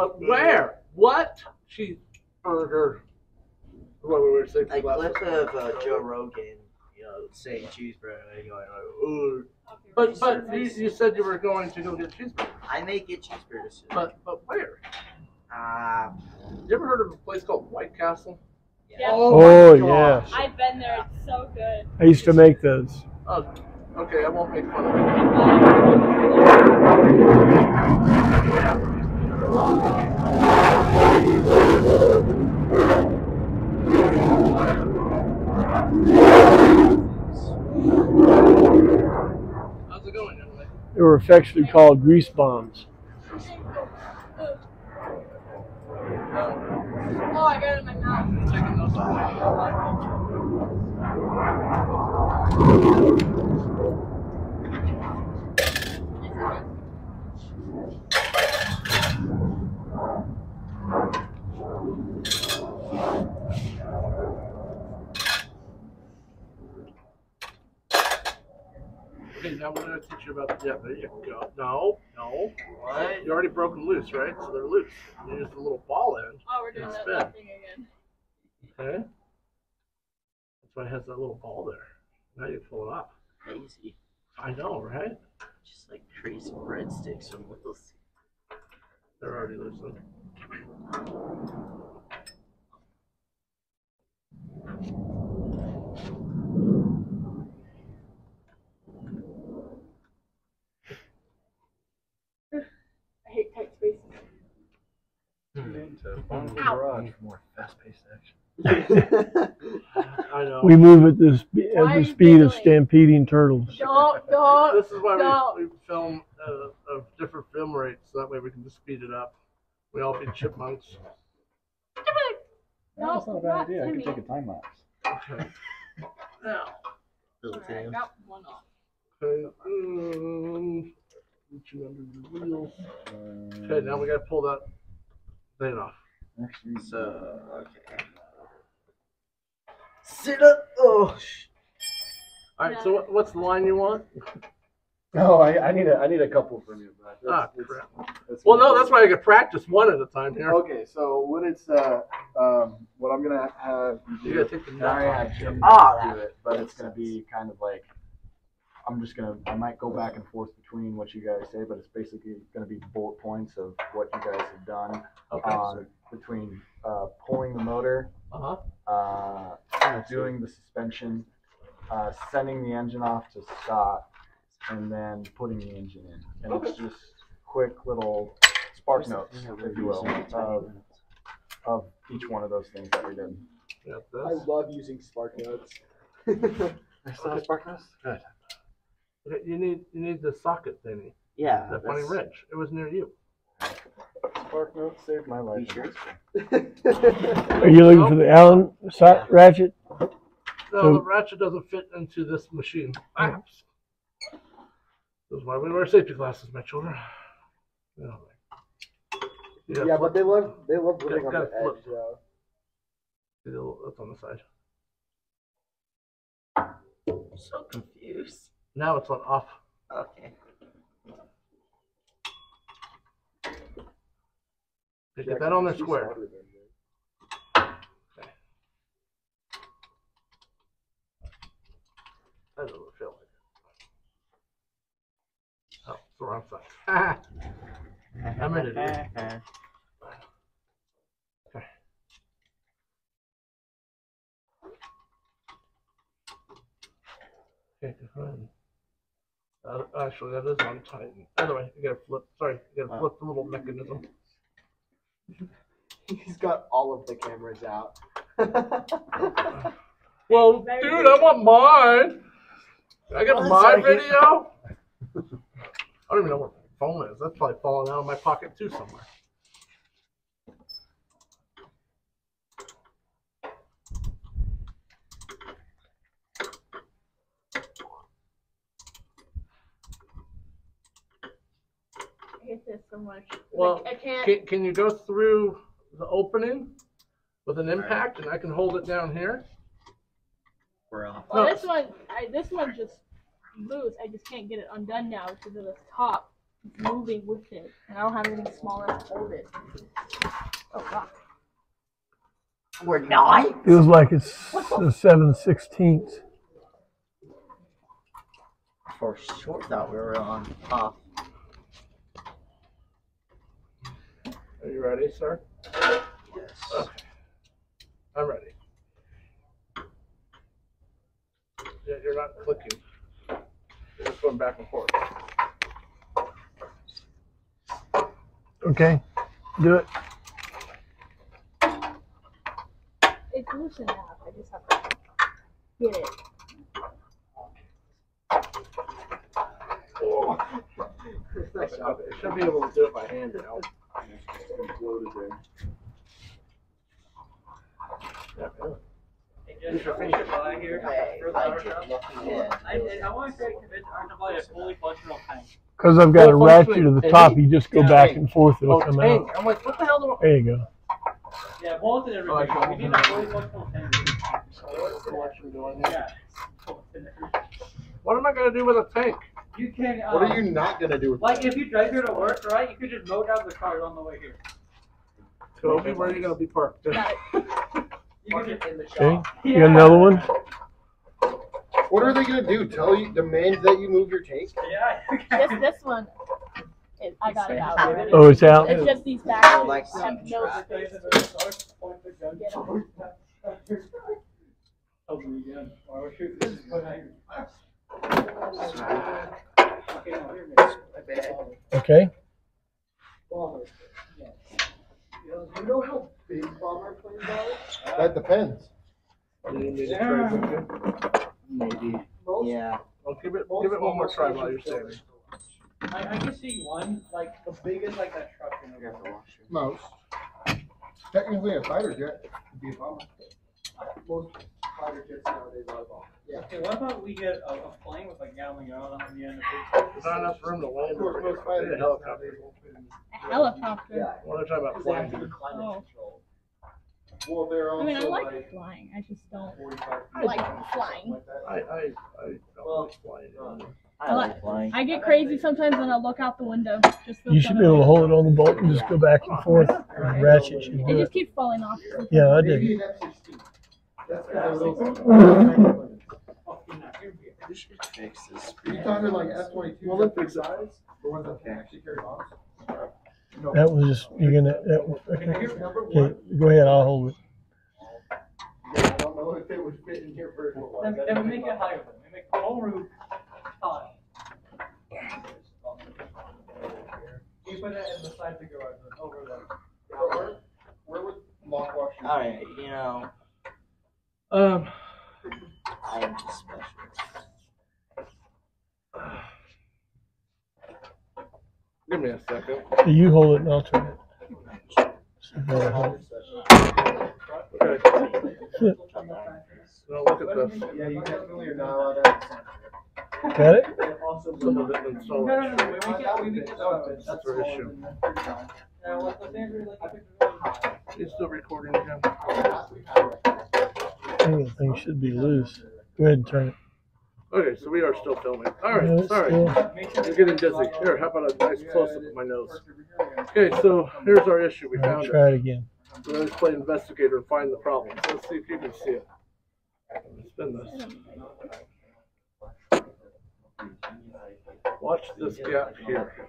But where? What? Cheeseburger. What we were saying. A clip of Joe Rogan, saying cheeseburger, and going, ooh. But you said you were going to go get cheeseburgers. I may get cheeseburgers. But where? You ever heard of a place called White Castle? Yeah. Oh yeah. I've been there. It's so good. I used to make those. Oh, okay. I won't make fun of it. How's it going, anyway? They were affectionately called grease bombs. Oh, I got it in my mouth. Taking those off. Okay, now we're going to teach you about the, yeah, there you go. No. What? You already broke them loose, right? So they're loose. You use the little ball end. Oh, we're doing that thing again. Okay. That's why it has that little ball there. Now you pull it off. Crazy. I know, right? Just like crazy breadsticks from Little's. They're already loosened. I hate tight spaces. Into Bonneville Garage for more fast-paced action. I know. We move at the speed of stampeding turtles. Don't. This is why we film of different film rates, so that way we can just speed it up. We all be chipmunks. No, that's not a bad idea. I could take a time lapse. Okay. Now. I got one off. Okay. Reaching under the wheels. Okay, now we gotta pull that thing off. Actually, So, okay. Sit up. Oh. Alright, so what's the line you want? no, I need a couple from you, but Crap. Well, no, that's why I could practice one at a time here. Okay, so what it's what I'm gonna have You gotta take the and I nut have off. Jim Ah, do it, but it's gonna be kind of like I might go back and forth between what you guys say, but it's basically gonna be bullet points of what you guys have done between pulling the motor, doing the suspension, sending the engine off to stop, and then putting the engine in. And it's just quick little spark notes, if you will, of each one of those things that we did. Yep, I love using spark notes. I saw spark notes? Good. Okay, you need the socket thingy. Yeah. That funny wrench. It was near you. Spark notes saved my life. You sure? Are you looking for the Allen ratchet? No, the ratchet doesn't fit into this machine. This is why we wear safety glasses, my children. Yeah, but they love living on the flip. edge, though. That's on the side. I'm so confused. Now it's on off. Okay. Get that on there square. Okay. That doesn't feel like it. Oh, it's the wrong side. I'm in it. Okay. Okay, go ahead. Actually, that is on tighten. Anyway, you gotta flip. Sorry, you gotta flip the little mechanism. He's got all of the cameras out. Well, dude, I want mine. Can I get my video? I don't even know where my phone is. That's probably falling out of my pocket too somewhere. I hate this so much. Well, I can't. can you go through the opening with an impact, and I can hold it down here? We're off. Well, this one just loose. I just can't get it undone now because of this top. It's moving with it, and I don't have anything small enough to hold it. Oh god. We're not. Feels like it's the 7/16. For sure thought we were on off. Are you ready, sir? Yes. Okay. I'm ready. Yeah, you're not clicking. You're just going back and forth. Okay, do it. It's loose enough. I just have to get it. I should be able to do it by hand now. Yeah, really. Use your finger. Yeah. I want to say convince Art to buy a fully functional tank. Because I've got a Full ratchet functioning to the top, you just go back tank. and forth, it'll Oh, come tank. out. I'm like, what the hell do I... There you go. Yeah, bolts and everything. Oh, We need a fully functional tank. Yeah. What am I going to do with a tank? You can. What are you not gonna do with Like that? if you drive here to work, right? You could just mow down the car on the way here. Toby, where are you going to be parked? Got it. You could just, in the Okay, you got another one? What are they gonna do? Tell you demand that you move your tank? yeah. This one, I got it out. Oh, it's out? It's just these back Like have no space. Get them. Okay. You know how big bomber planes are? That depends. You need me to trade with you? Maybe. Yeah. Well, give it one more try while you're saving. I can see one, like the biggest, like that truck in the Most. Technically, a fighter jet would be a bomber. Most fighter jets nowadays are bombers. Yeah. Okay, what about we get a plane with like gallon on the end of There's not enough room to land Of course, over here. most fighter Need a jets helicopter. nowadays won't fit in. A helicopter. Yeah. What are talking about flying? Oh. Well, they're also I mean, I like flying. I just don't 45 like something flying. like that. I don't like flying. I like flying. I get crazy sometimes when I look out the window. Just for You should fun be of able to it. hold it on the bolt and just go back and forth. Ratchet should It do just it. keeps falling off. Yeah, I dig Maybe it. an F-16. That's kind of little. You should fix this. Are you talking like F-22 Well, big size? Or ones that can actually carry bombs? No. That was just, you're gonna, okay. Okay, go ahead, I'll hold it. Yeah, I don't know if it would fit in here for Then we make it higher. We make the whole roof high. You put it in the side of the garage, over there. Where would lock wash your Alright, you know, I am just special. Give me a second. You hold it and I'll turn it. So go ahead. Okay. Now look at this. Yeah, you definitely are not allowed to have Got it? Some of it been so No, we make it. That's our issue. Yeah, what the things are like. You still recording again? I think the thing should be loose. Go ahead and turn it. Okay, so we are still filming. No, Alright, it's sorry. still- I'm getting dizzy. Here, how about a nice close-up of my nose? Okay, so here's our issue. We All right, found it. try it again. We're going to play investigator and find the problem. So let's see if you can see it. Spin this. Watch this gap here.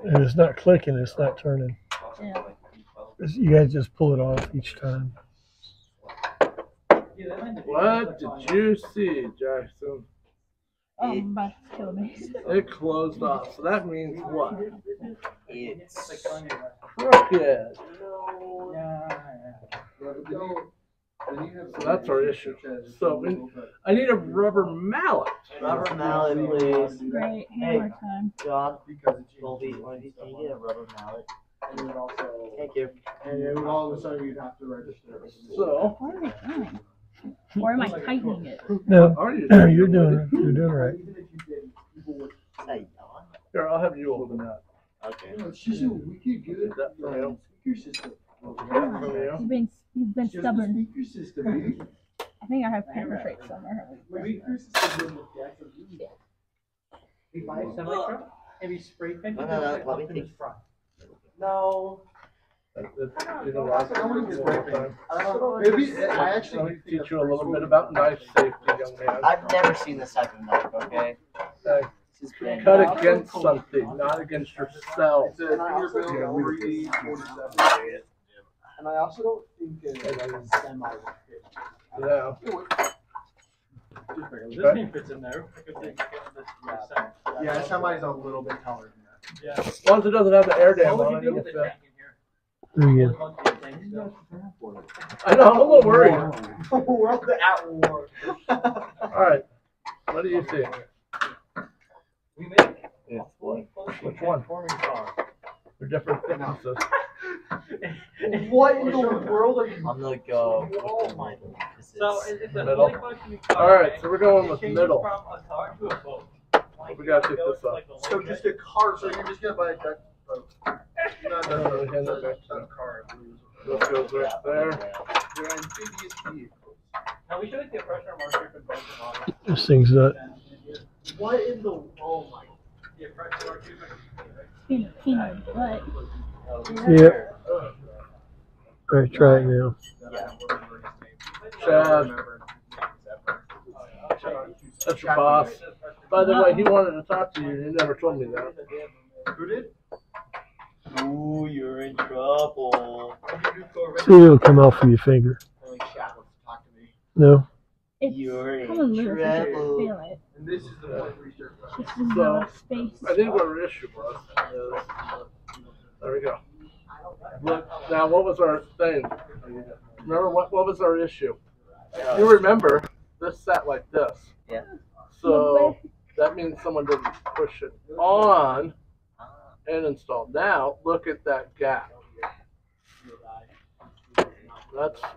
If it's not clicking, it's not turning. Yeah. You guys just pull it off each time. What did you see, Jackson? Oh, I'm about to kill me. It closed off. So that means what? It's Crooked. So that's our issue. So I need a rubber mallet. rubber mallet, please. Great. Hammer time. John, Colby, can you get a rubber mallet? And then also, Thank you. and then all of a sudden you'd have to register. So, What are they doing? Or am I tightening it? No, are you? you're doing it. You're doing it right. Even if you did, people would. Hey, Don. Here, I'll have you open that. Okay. It's just a wicked good Is that for real? speaker system. For real? He's been Just a stubborn. speaker system, dude. I think I have paper trays somewhere. Speaker system. You buy a semi truck? Maybe spray paint. No, let me up in think. the front. No. You know what? Maybe I actually Let me teach you a little bit about knife safety, young man. I've never seen this type of knife, okay? Okay. This is brand Cut new. against something, not against yourself. It's a Peterbilt 347. And I also don't think it's semi. Yeah. This thing fits in there. Yeah, semi's a little bit taller than that. Yeah. As long as it doesn't have the air dam What on would it, you do it'll with the fit. tank in here? There you go. I know, I'm a little worried. We're at war. Alright. What do you see? We made Yeah. fully Which one? transforming car. They're different thicknesses. What in the world are you? I'm gonna go. Oh my. So it's a Middle. fully functioning car. Alright, okay? so we're going It with changes middle. From a car to a boat. We gotta take this up. So just a car. So you're just gonna buy a duck boat. Not No, we hand that back to a them. car. This goes right there. They're amphibious vehicles. Now we should get pressure marker for both of them. This thing's not. What in the? Oh my. Yeah, pressure marker. Peanut butt. Yep. All right, try it now. Chad. That's your boss. By the way, he wanted to talk to you. You never told me that. Who did? Ooh, you're in trouble. See if it'll come off of your finger. Only Shaq wants to talk to me. No? It's You're coming loose. I can trouble. feel it. And this is the one research. This is the space. I think what our issue was is, there we go. Look, now what was our thing? Remember what was our issue? You remember this sat like this. Yeah. So that means someone didn't push it on and install. Now look at that gap.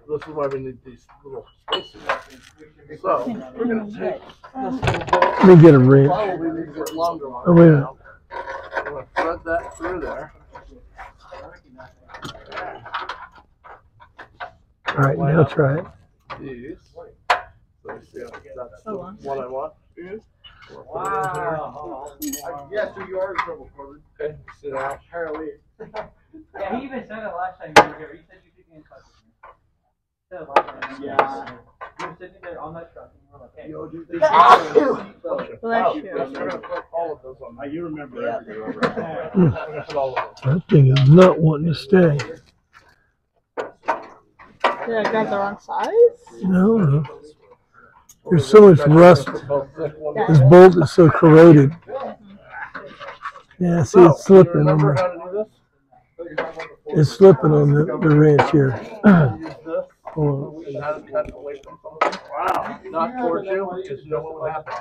This is why we need these little spaces. So we're gonna take Let me get a wrench. probably need to get longer ones Oh, wait a minute. now. I'm gonna thread that through there. All right, now try it. These. So you see that's the Oh, wow. one I want. Wow. Yeah, so you are in trouble, Corbin. Okay, sit down. Apparently. Yeah, he even said it last time you were here. He said you could get in touch with me. He said it last time. Yeah. You were sitting there on that truck and you were like, hey. Yo, dude. Well, that's true. We're gonna put all of those on. You remember that. We're gonna put all of those. That thing is not wanting to stay. Did I grab the wrong size? No. There's so much rust. Yeah. This bolt is so corroded. Yeah, see, it's slipping on Remember the, how to do this? it's slipping on the wrench here. Use this Hold on. and how to cut away from something. Wow. Not towards you, because you know what will happen.